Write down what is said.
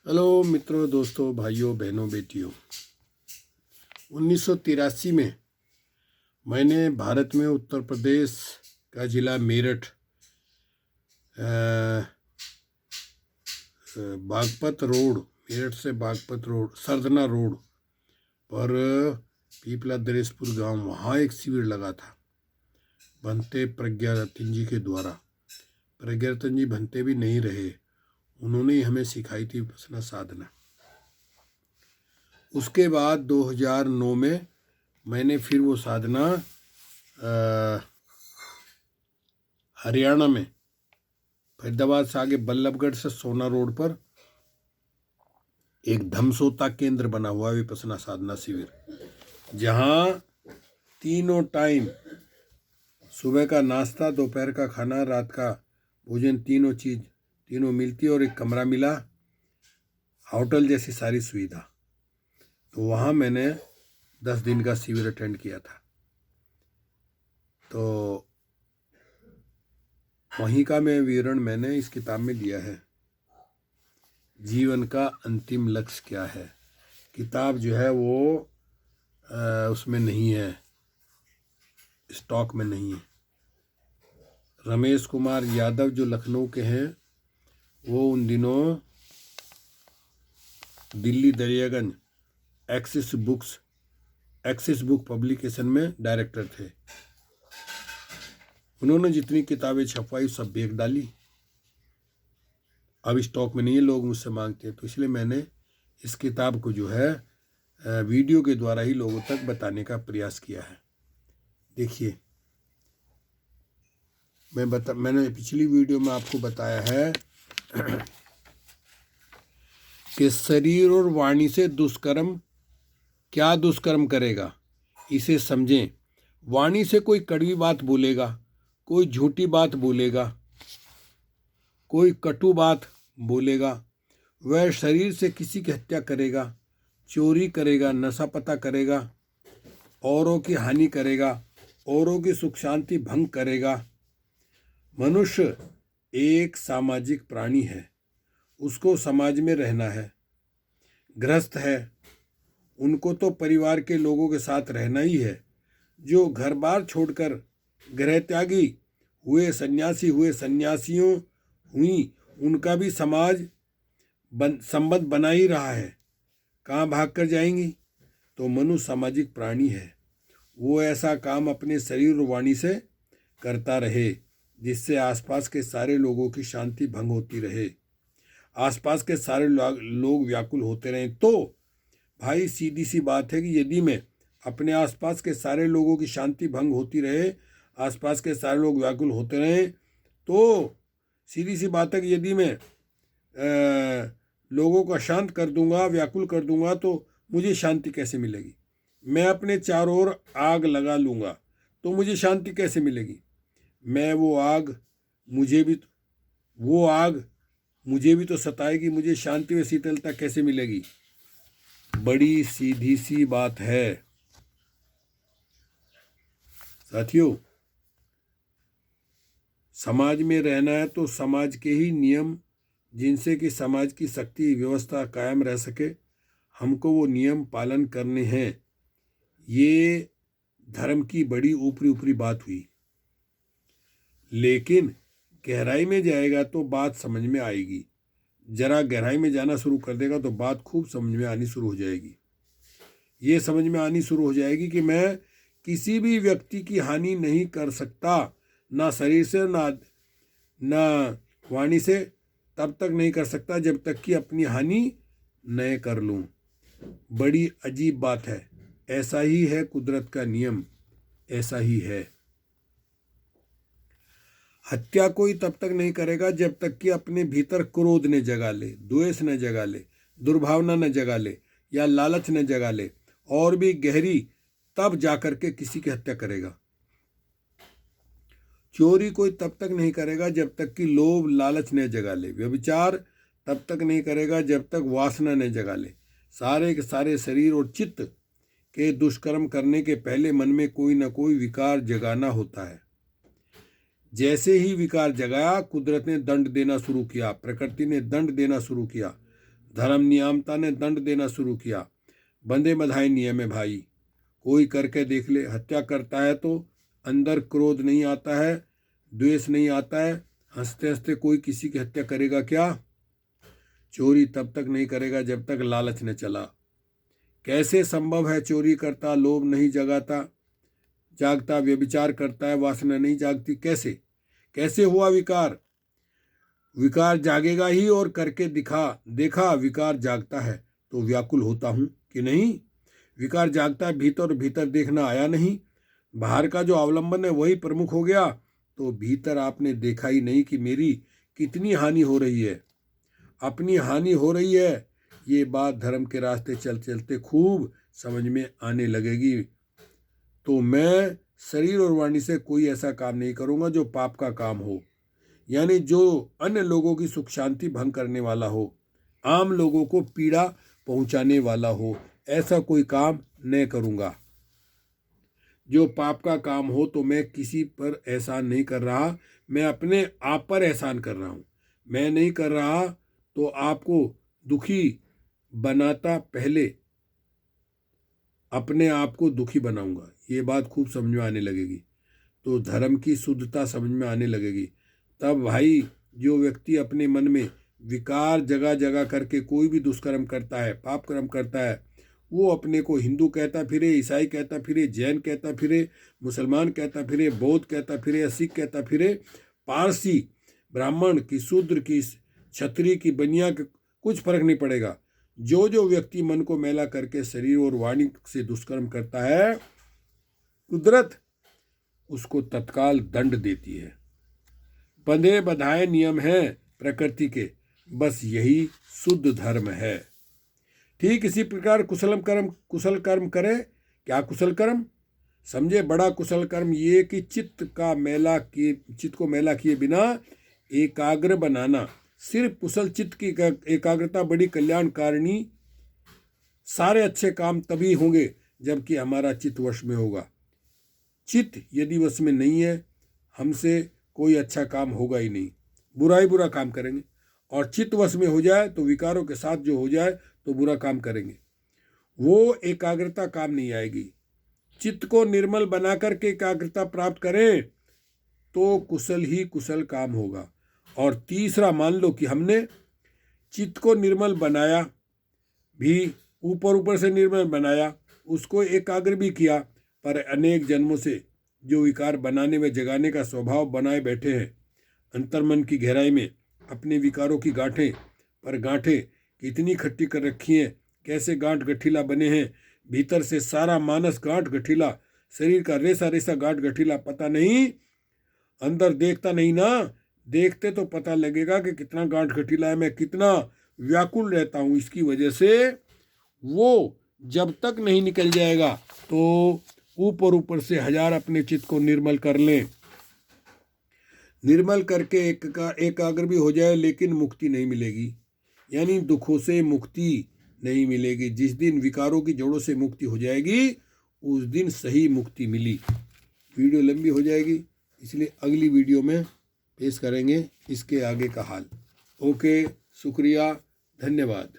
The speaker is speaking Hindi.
हेलो मित्रों, दोस्तों, भाइयों, बहनों, बेटियों। 1983 में मैंने भारत में उत्तर प्रदेश का जिला मेरठ बागपत रोड, मेरठ से बागपत रोड, सरदना रोड पर पीपला दरेसपुर गांव, वहाँ एक शिविर लगा था भंते प्रज्ञारतन जी के द्वारा। प्रज्ञारतन जी भंते भी नहीं रहे, उन्होंने ही हमें सिखाई थी विपश्यना साधना। उसके बाद 2009 में मैंने फिर वो साधना हरियाणा में फरीदाबाद से आगे बल्लभगढ़ से सोना रोड पर एक धमसोता केंद्र बना हुआ है विपश्यना साधना शिविर, जहाँ तीनों टाइम सुबह का नाश्ता, दोपहर का खाना, रात का भोजन, तीनों मिलती और एक कमरा मिला, होटल जैसी सारी सुविधा। तो वहाँ मैंने 10 दिन का शिविर अटेंड किया था। तो वहीं का मैं विवरण मैंने इस किताब में दिया है, जीवन का अंतिम लक्ष्य क्या है। किताब जो है वो उसमें नहीं है, स्टॉक में नहीं है। रमेश कुमार यादव जो लखनऊ के हैं, वो उन दिनों Delhi Daryaganj axis book publication में डायरेक्टर थे। उन्होंने जितनी किताबें छपवाई सब बेच डाली, अब स्टॉक में नहीं है, लोग मुझसे मांगते हैं। तो इसलिए मैंने इस किताब को जो है वीडियो के द्वारा ही लोगों तक बताने का प्रयास किया है। देखिए, मैंने पिछली वीडियो में आपको बताया है कि शरीर और वाणी से दुष्कर्म क्या दुष्कर्म करेगा, इसे समझें। वाणी से कोई कड़वी बात बोलेगा, कोई झूठी बात बोलेगा, कोई कटु बात बोलेगा, वह शरीर से किसी की हत्या करेगा, चोरी करेगा, नशा पता करेगा, औरों की हानि करेगा, औरों की सुख शांति भंग करेगा। मनुष्य एक सामाजिक प्राणी है, उसको समाज में रहना है। गृहस्थ है, उनको तो परिवार के लोगों के साथ रहना ही है। जो घर बार छोड़कर गृह त्यागी हुए, सन्यासियों हुई, उनका भी संबंध बना ही रहा है। कहाँ भाग कर जाएंगी? तो मनुष्य सामाजिक प्राणी है, वो ऐसा काम अपने शरीर और वाणी से करता रहे जिससे आसपास के सारे लोगों की शांति भंग होती रहे, आसपास के सारे लोग व्याकुल होते रहें। तो भाई सीधी सी बात है कि यदि मैं अपने आसपास के सारे लोगों की शांति भंग होती रहे, आसपास के सारे लोग व्याकुल होते रहें, तो सीधी सी बात है कि यदि मैं लोगों को अशांत कर दूंगा, व्याकुल कर दूंगा, तो मुझे शांति कैसे मिलेगी? मैं अपने चारों ओर आग लगा लूँगा तो मुझे शांति कैसे मिलेगी? वो आग मुझे भी तो सताएगी, मुझे शांति व शीतलता कैसे मिलेगी? बड़ी सीधी सी बात है साथियों। समाज में रहना है तो समाज के ही नियम, जिनसे कि समाज की शक्ति व्यवस्था कायम रह सके, हमको वो नियम पालन करने हैं। ये धर्म की बड़ी ऊपरी बात हुई, लेकिन गहराई में जाएगा तो बात समझ में आएगी। जरा गहराई में जाना शुरू कर देगा तो बात खूब समझ में आनी शुरू हो जाएगी। ये समझ में आनी शुरू हो जाएगी कि मैं किसी भी व्यक्ति की हानि नहीं कर सकता, ना शरीर से ना वाणी से, तब तक नहीं कर सकता जब तक कि अपनी हानि न कर लूं। बड़ी अजीब बात है, ऐसा ही है कुदरत का नियम, ऐसा ही है। हत्या कोई तब तक नहीं करेगा जब तक कि अपने भीतर क्रोध न जगा ले, द्वेष न जगा ले, दुर्भावना न जगा ले, या लालच न जगा ले, और भी गहरी, तब जाकर के किसी की हत्या करेगा। चोरी कोई तब तक नहीं करेगा जब तक कि लोभ लालच न जगा ले। व्यभिचार तब तक नहीं करेगा जब तक वासना न जगा ले। सारे के सारे शरीर और चित्त के दुष्कर्म करने के पहले मन में कोई न कोई विकार जगाना होता है। जैसे ही विकार जगाया, कुदरत ने दंड देना शुरू किया, प्रकृति ने दंड देना शुरू किया। धर्म नियामता ने दंड देना शुरू किया। बंदे बधाए नियम है भाई, कोई करके देख ले। हत्या करता है तो अंदर क्रोध नहीं आता है, द्वेष नहीं आता है। हंसते हंसते कोई किसी की हत्या करेगा क्या? चोरी तब तक नहीं करेगा जब तक लालच न चला। कैसे संभव है चोरी करता लोभ नहीं जागता, व्यभिचार करता है वासना नहीं जागती? कैसे हुआ विकार? विकार जागेगा ही, और करके देखा विकार जागता है तो व्याकुल होता हूं कि नहीं? विकार जागता है, भीतर भीतर देखना आया नहीं। बाहर का जो अवलंबन है वही प्रमुख हो गया, तो भीतर आपने देखा ही नहीं कि मेरी कितनी हानि हो रही है, अपनी हानि हो रही है। ये बात धर्म के रास्ते चलते खूब समझ में आने लगेगी। तो मैं शरीर और वाणी से कोई ऐसा काम नहीं करूँगा जो पाप का काम हो, यानी जो अन्य लोगों की सुख शांति भंग करने वाला हो, आम लोगों को पीड़ा पहुंचाने वाला हो, ऐसा कोई काम नहीं करूँगा। जो पाप का काम हो तो मैं किसी पर एहसान नहीं कर रहा, मैं अपने आप पर एहसान कर रहा हूँ। मैं नहीं कर रहा तो आपको दुखी बनाता, पहले अपने आप को दुखी बनाऊंगा। ये बात खूब समझ में आने लगेगी, तो धर्म की शुद्धता समझ में आने लगेगी। तब भाई जो व्यक्ति अपने मन में विकार जगह जगह करके कोई भी दुष्कर्म करता है, पाप कर्म करता है, वो अपने को हिंदू कहता फिरे, ईसाई कहता फिरे, जैन कहता फिरे, मुसलमान कहता फिरे, बौद्ध कहता फिरे, सिख कहता फिरे, पारसी, ब्राह्मण की, शूद्र की, क्षत्रिय की, बनिया की, कुछ फर्क नहीं पड़ेगा। जो व्यक्ति मन को मैला करके शरीर और वाणी से दुष्कर्म करता है, कुदरत उसको तत्काल दंड देती है। बंधे बधाए नियम है प्रकृति के, बस यही शुद्ध धर्म है। ठीक इसी प्रकार कुशल कर्म करे। क्या कुशल कर्म? समझे, बड़ा कुशल कर्म ये कि चित्त को मैला किए बिना एकाग्र बनाना। सिर्फ कुशल चित्त की एकाग्रता बड़ी कल्याणकारिणी। सारे अच्छे काम तभी होंगे जबकि हमारा चित्त वश में होगा। चित्त यदि वश में नहीं है, हमसे कोई अच्छा काम होगा ही नहीं, बुरा काम करेंगे। और चित्त वश में हो जाए तो विकारों के साथ जो हो जाए तो बुरा काम करेंगे, वो एकाग्रता काम नहीं आएगी। चित्त को निर्मल बना करके एकाग्रता प्राप्त करें तो कुशल ही कुशल काम होगा। और तीसरा, मान लो कि हमने चित्त को निर्मल बनाया भी, ऊपर से निर्मल बनाया, उसको एकाग्र भी किया, पर अनेक जन्मों से जो विकार बनाने व जगाने का स्वभाव बनाए बैठे हैं, अंतर्मन की गहराई में अपने विकारों की गांठें कितनी खट्टी कर रखी हैं, कैसे गांठ गठीला बने हैं, भीतर से सारा मानस गांठ गठीला, शरीर का रेसा रेसा गांठ गठीला, पता नहीं, अंदर देखता नहीं ना, देखते तो पता लगेगा कि कितना गांठ गठीला है, मैं कितना व्याकुल रहता हूँ। इसकी वजह से वो जब तक नहीं निकल जाएगा तो ऊपर से हजार अपने चित्त को निर्मल कर लें, निर्मल करके एकाग्र भी हो जाए, लेकिन मुक्ति नहीं मिलेगी, यानी दुखों से मुक्ति नहीं मिलेगी। जिस दिन विकारों की जड़ों से मुक्ति हो जाएगी उस दिन सही मुक्ति मिली। वीडियो लंबी हो जाएगी, इसलिए अगली वीडियो में पेश करेंगे इसके आगे का हाल। ओके, शुक्रिया, धन्यवाद।